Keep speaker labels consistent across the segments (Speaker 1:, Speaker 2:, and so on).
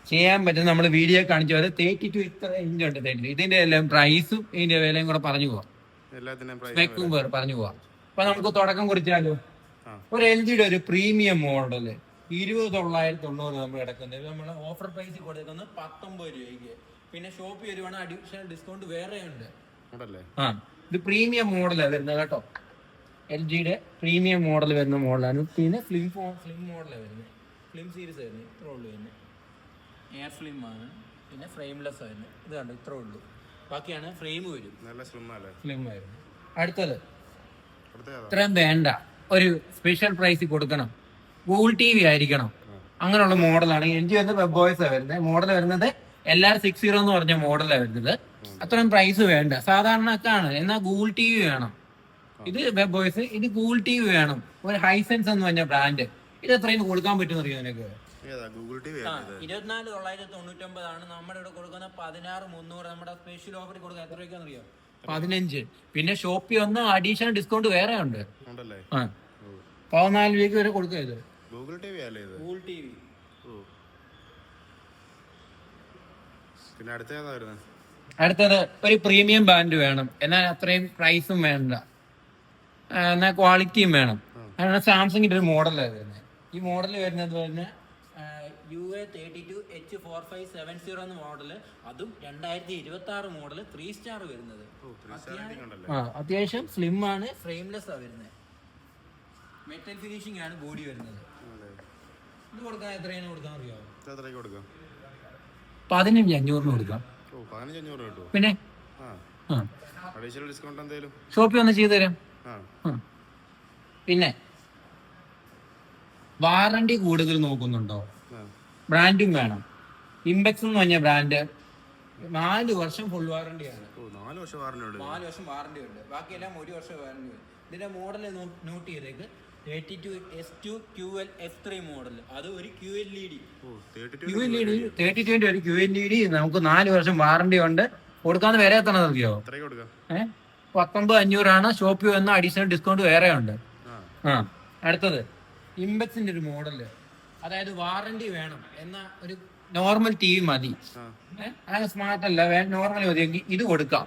Speaker 1: ചെയ്യാൻ പറ്റുന്ന നമ്മൾ വീഡിയോ കാണിച്ചു പോലെ 32 ഇത്ര ഇഞ്ച് ഉണ്ട്. 32 ഇതിന്റെ എല്ലാം പ്രൈസും ഇതിന്റെ വിലയും കൂടെ പറഞ്ഞു പോവാം. സ്പെക്കും പറഞ്ഞു പോവാം. അപ്പൊ നമുക്ക് തുടക്കം കുറിച്ചാലോ. ഒരു LGയുടെ ഒരു പ്രീമിയം മോഡല് 20,990 നമ്മൾ കിടക്കുന്നത്. നമ്മൾ ഓഫർ പ്രൈസ് കൊടുക്കുന്നത് 19 രൂപയ്ക്ക്. പിന്നെ ഷോപ്പിൽ വരുവാണെങ്കിൽ അഡീഷണൽ ഡിസ്കൗണ്ട് വേറെ ഉണ്ട്. ഇത് പ്രീമിയം മോഡലാണ് വരുന്നത് കേട്ടോ. LGയുടെ പ്രീമിയം മോഡൽ വരുന്ന മോഡലാണ്. പിന്നെ സ്ലിം മോഡലാണ് വരുന്നത്. സ്ലിം സീരീസ് വരുന്നത് ഇത്ര ഉള്ളൂ. തന്നെ എയർ സ്ലിം ആണ്. പിന്നെ ഫ്രെയിംലെസ് ആയിരുന്നു. ഇത് കണ്ടോ ഇത്ര ഉള്ളൂ. ബാക്കിയാണ് ഫ്രെയിം വരും. സ്ലിം ആയിരുന്നു. അടുത്തത് ഇത്രയും വേണ്ട, ഒരു സ്പെഷ്യൽ പ്രൈസിൽ കൊടുക്കണം, ഗൂഗിൾ TV ആയിരിക്കണം, അങ്ങനെയുള്ള മോഡലാണ്. LG വന്ന് വെബ് ബോയ്സ് വരുന്നത്. മോഡൽ വരുന്നത് LR60 എന്ന് പറഞ്ഞ മോഡലാണ് വരുന്നത്. അത്രയും പ്രൈസ് വേണ്ട, സാധാരണക്കാണ്. എന്നാൽ ഗൂഗിൾ TV വേണം. ഇത് വെബ് ബോയ്സ്, ഇത് ഗൂഗിൾ TV വേണം. ഒരു ഹൈസെൻസ് എന്ന് പറഞ്ഞ ബ്രാൻഡ്. ഇത് എത്രയും കൊടുക്കാൻ പറ്റുമെന്ന് അറിയാം നിനക്ക്? 24,999 ആണ് നമ്മുടെ ഇവിടെ കൊടുക്കുന്ന. 16,300 നമ്മുടെ സ്പെഷ്യൽ ഓഫറിൽ കൊടുക്കുക. എത്ര രൂപയ്ക്കാന്ന് അറിയാം? 15. പിന്നെ ഷോപ്പിൽ വന്ന് അഡീഷണൽ ഡിസ്കൗണ്ട് വേറെ ഉണ്ട്. 14 രൂപയ്ക്ക് വരെ കൊടുക്കുക. ഇത് ഗൂഗിൾ TV. അടുത്തത് ഒരു പ്രീമിയം ബ്രാൻഡ് വേണം, എന്നാൽ അത്രയും പ്രൈസും വേണ്ട, എന്നാൽ ക്വാളിറ്റിയും വേണം. അതാണ് സാംസങ്ങിന്റെ ഒരു മോഡലാണ് വരുന്നത്. ഈ മോഡൽ വരുന്നത് തന്നെ UA32H4570 എന്ന മോഡല്. അതും 2026 മോഡല്, 3 സ്റ്റാർ വരുന്നത്. അത്യാവശ്യം സ്ലിം ആണ്, ഫ്രെയിംലെസ് ആണ് വരുന്നത്. മെറ്റൽ ഫിനിഷിംഗ് ആണ് ബോഡി വരുന്നത്. ഇത് കൊടുക്കാൻ എത്രയാണ് കൊടുക്കാൻ അറിയാമോ? 15,500 കൊടുക്കാം. പിന്നെ ഷോപ്പിൽ ഒന്ന് ചെയ്തു തരാം. പിന്നെ വാറണ്ടി കൂടുതൽ നോക്കുന്നുണ്ടോ? ബ്രാൻഡും വേണം. ഇംപെക്സ് എന്ന് പറഞ്ഞ ബ്രാൻഡ് 4 വർഷം ഫുൾ വാറണ്ടിയാണ്. 4 വർഷം വാറണ്ടി ഉണ്ട്. ബാക്കിയെല്ലാം 1 വർഷം വാറണ്ടി ഉണ്ട്. ഇതിന്റെ മോഡൽ നോട്ട് ചെയ്തേക്ക്. 32S2 QLF3 model. അത് ഒരു QLED 32ന്റെ ഒരു QLED. നമുക്ക് 4 വർഷം വാറണ്ടി ഉണ്ട്. കൊടുക്കാന്ന് വരെ എത്തണം അറിയോ? 19,500 ആണ്. ഷോപ്പിൽ വന്ന അഡീഷണൽ ഡിസ്കൗണ്ട് വേറെ ഉണ്ട്. അടുത്തത് ഇംപെക്സിന്റെ ഒരു മോഡല്. അതായത് വാറണ്ടി വേണം, എന്നാ ഒരു നോർമൽ TV മതി. അത് സ്മാർട്ട് അല്ല, നോർമൽ മതിയെങ്കിൽ ഇത് കൊടുക്കാം.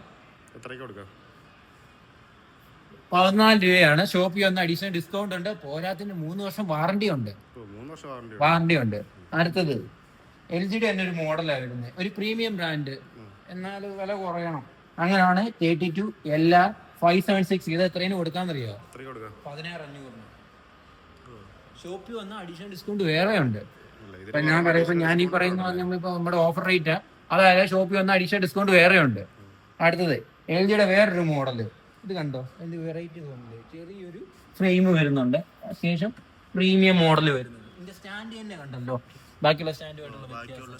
Speaker 1: 14 രൂപയാണ്. ഷോപ്പിൽ വന്ന അഡീഷണൽ ഡിസ്കൗണ്ട് ഉണ്ട്. പോരാത്തിന് 3 വർഷം വാറണ്ടി ഉണ്ട്. അടുത്തത് LGയുടെ തന്നെ ഒരു മോഡലാണ് വരുന്നത്. ഒരു പ്രീമിയം ബ്രാൻഡ്, എന്നാൽ വില കുറയണം. അങ്ങനെയാണ് 32 LR576. ഇത് എത്രയും കൊടുക്കാന്നറിയോ? 16,500. ഷോപ്പിൽ വന്ന അഡീഷണൽ ഡിസ്കൗണ്ട് വേറെ ഉണ്ട്. ഇപ്പൊ ഞാൻ പറയുമ്പോ ഞാൻ ഈ പറയുന്ന നമ്മളിപ്പോ നമ്മുടെ ഓഫർ റേറ്റ്, അതായത് ഷോപ്പിൽ വന്ന അഡീഷണൽ ഡിസ്കൗണ്ട് വേറെ ഉണ്ട്. അടുത്തത് LGയുടെ വേറൊരു മോഡല്. ഇത് കണ്ടോ, എന്ത് വെറൈറ്റി തോന്നുന്നത്. ചെറിയൊരു ഫ്രെയിം വരുന്നുണ്ട്. ശേഷം പ്രീമിയം മോഡൽ വരുന്നത്. ഇതിന്റെ സ്റ്റാൻഡ് തന്നെ കണ്ടല്ലോ, ബാക്കിയുള്ള സ്റ്റാൻഡുമായിട്ടുള്ള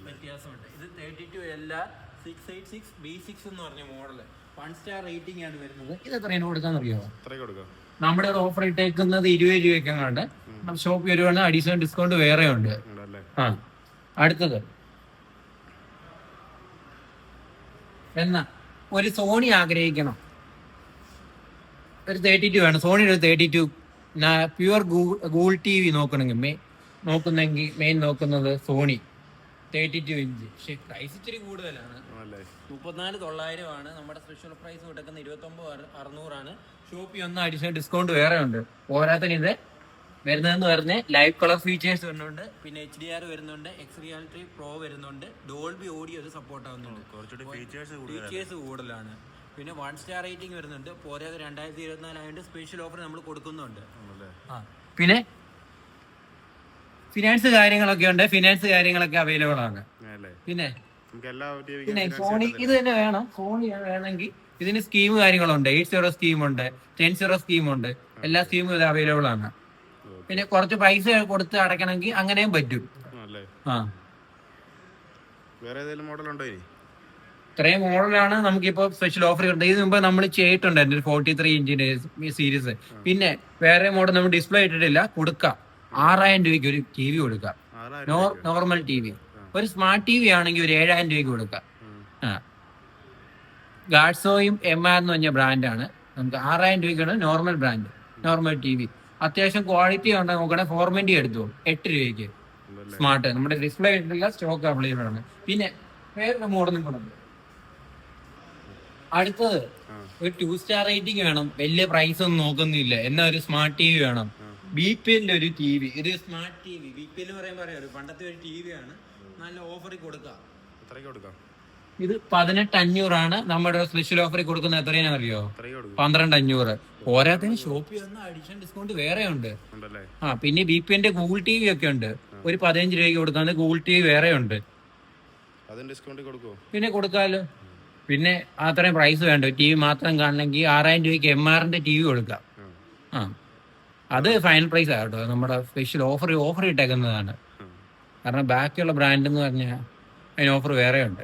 Speaker 1: വ്യത്യാസമുണ്ട്. ഇത് 32 LR686B6 എന്ന് പറഞ്ഞ മോഡല്. 1 സ്റ്റാർ റേറ്റിംഗ് ആണ് വരുന്നത്. ഇത് എത്രയാണ് കൊടുക്കാന്നറിയാമോ? നമ്മുടെ ഓഫർ ഇട്ടേക്കുന്നത് 20 രൂപയ്ക്കാണ്. ഷോപ്പിൽ വരുവാണ് അഡീഷണൽ ഡിസ്കൗണ്ട് വേറെ ഉണ്ട്. അടുത്തത് എന്നാ ഒരു സോണി ആഗ്രഹിക്കണം, ഒരു 32 വേണം. സോണിയുടെ ഒരു 32 പ്യുവർ ഗൂഗിൾ TV നോക്കുന്നെങ്കിൽ മെയിൻ നോക്കുന്നത് സോണി 32 ഇഞ്ച്. പക്ഷെ പ്രൈസ് ഇച്ചിരി കൂടുതലാണ്. 34,900 ആണ്. നമ്മുടെ സ്പെഷ്യൽ പ്രൈസ് കൊടുക്കുന്ന 29,600 ആണ്. ഷോപ്പിൽ ഒന്ന് അഡീഷണൽ ഡിസ്കൗണ്ട് വേറെ ഉണ്ട്. പോരാത്തതിന് ഇത് വരുന്നതെന്ന് പറഞ്ഞ് ലൈവ് കളർ ഫീച്ചേഴ്സ് വരുന്നുണ്ട്. പിന്നെ HDR വരുന്നുണ്ട്. X Reality Pro വരുന്നുണ്ട്. ഡോൾബി ഓഡിയോ സപ്പോർട്ട് ആവുന്നുണ്ട്. ഫീച്ചേഴ്സ് കൂടുതലാണ്. പിന്നെ 1 സ്റ്റാർ റേറ്റിംഗ് വരുന്നുണ്ട്. പോരാതെ 2024 ആയതുകൊണ്ട് സ്പെഷ്യൽ ഓഫർ നമ്മൾ കൊടുക്കുന്നുണ്ട്. പിന്നെ ഫിനാൻസ് കാര്യങ്ങളൊക്കെ ഉണ്ട്. ഫിനാൻസ് കാര്യങ്ങളൊക്കെ അവൈലബിൾ ആണ്. പിന്നെ സോണി ഇത് തന്നെ വേണം. സോണി വേണമെങ്കിൽ ഇതിന് സ്കീം കാര്യങ്ങളുണ്ട്. 8-0 സ്കീമുണ്ട്, 10-0 സ്കീമുണ്ട്. എല്ലാ സ്കീമും ഇത് അവൈലബിൾ ആണ്. പിന്നെ കുറച്ച് പൈസ കൊടുത്ത് അടയ്ക്കണമെങ്കിൽ അങ്ങനെയും പറ്റും. ഇത്രയും മോഡലാണ് നമുക്കിപ്പോ സ്പെഷ്യൽ ഓഫർ ഉണ്ട്. ഇതിന് മുമ്പ് നമ്മൾ ചെയ്തിട്ടുണ്ടായിരുന്നു 43 ഇഞ്ചിന്റെ സീരീസ്. പിന്നെ വേറെ മോഡൽ നമ്മൾ ഡിസ്പ്ലേ ഇട്ടിട്ടില്ല. കൊടുക്കാം. 6,000 രൂപയ്ക്ക് ഒരു TV കൊടുക്കാം. Normal TV. ഒരു സ്മാർട്ട് TV ആണെങ്കിൽ ഒരു 7,000 രൂപയ്ക്ക് കൊടുക്കാം. ഗാഡ്സോയും MR എന്ന് പറഞ്ഞ ബ്രാൻഡാണ്. നമുക്ക് 6,000 രൂപയ്ക്കാണ് നോർമൽ ബ്രാൻഡ്, നോർമൽ TV. അത്യാവശ്യം ക്വാളിറ്റി ഉണ്ട് നോക്കണേ 420 എടുത്തു 8 രൂപയ്ക്ക് സ്മാർട്ട്. നമ്മുടെ ഡിസ്പ്ലേ ഇട്ടില്ല, സ്റ്റോക്ക് അവൈലബിൾ ആണ്. പിന്നെ വേറൊരു മോഡലും കൂടെ ഉണ്ട്. അടുത്തത് ഒരു 2 സ്റ്റാർ റേറ്റിംഗ് വേണം, വലിയ പ്രൈസ് ഒന്നും നോക്കുന്നില്ല, എന്നാ ഒരു സ്മാർട്ട് ടി വി വേണം. BPL ഒരു ടി വി, ഇത് സ്മാർട്ട് ടി വി. BPL പറയുമ്പോൾ അറിയാം, ഒരു പണ്ടത്തെ ഒരു ടി വി ആണ്, നല്ല ഓഫറിൽ കൊടുക്കാം. ഇത് 18,500 ആണ്. നമ്മുടെ സ്പെഷ്യൽ ഓഫറിൽ കൊടുക്കുന്ന എത്രയാണെന്ന് അറിയോ? 12,500. പോരാത്തതിന് ഷോപ്പിൽ വന്ന അഡീഷണൽ ഡിസ്കൗണ്ട് വേറെ ഉണ്ട്. പിന്നെ BPL ഗൂഗിൾ ടി വി ഒക്കെ ഉണ്ട്, ഒരു 15 രൂപയ്ക്ക് കൊടുക്കാതെ ഗൂഗിൾ ടി വി വേറെ ഉണ്ട്. പിന്നെ കൊടുക്കാലോ. പിന്നെ അത്രയും പ്രൈസ് വേണ്ട, ടി വി മാത്രം കാണണമെങ്കിൽ 6,000 രൂപയ്ക്ക് MRന്റെ ടി വി കൊടുക്കാം. അത് ഫൈനൽ പ്രൈസ് ആട്ടോ, നമ്മുടെ സ്പെഷ്യൽ ഓഫർ ഇട്ടേക്കുന്നതാണ്. കാരണം ബാക്കിയുള്ള ബ്രാൻഡ് എന്ന് പറഞ്ഞാൽ അതിന് ഓഫർ വേറെ ഉണ്ട്.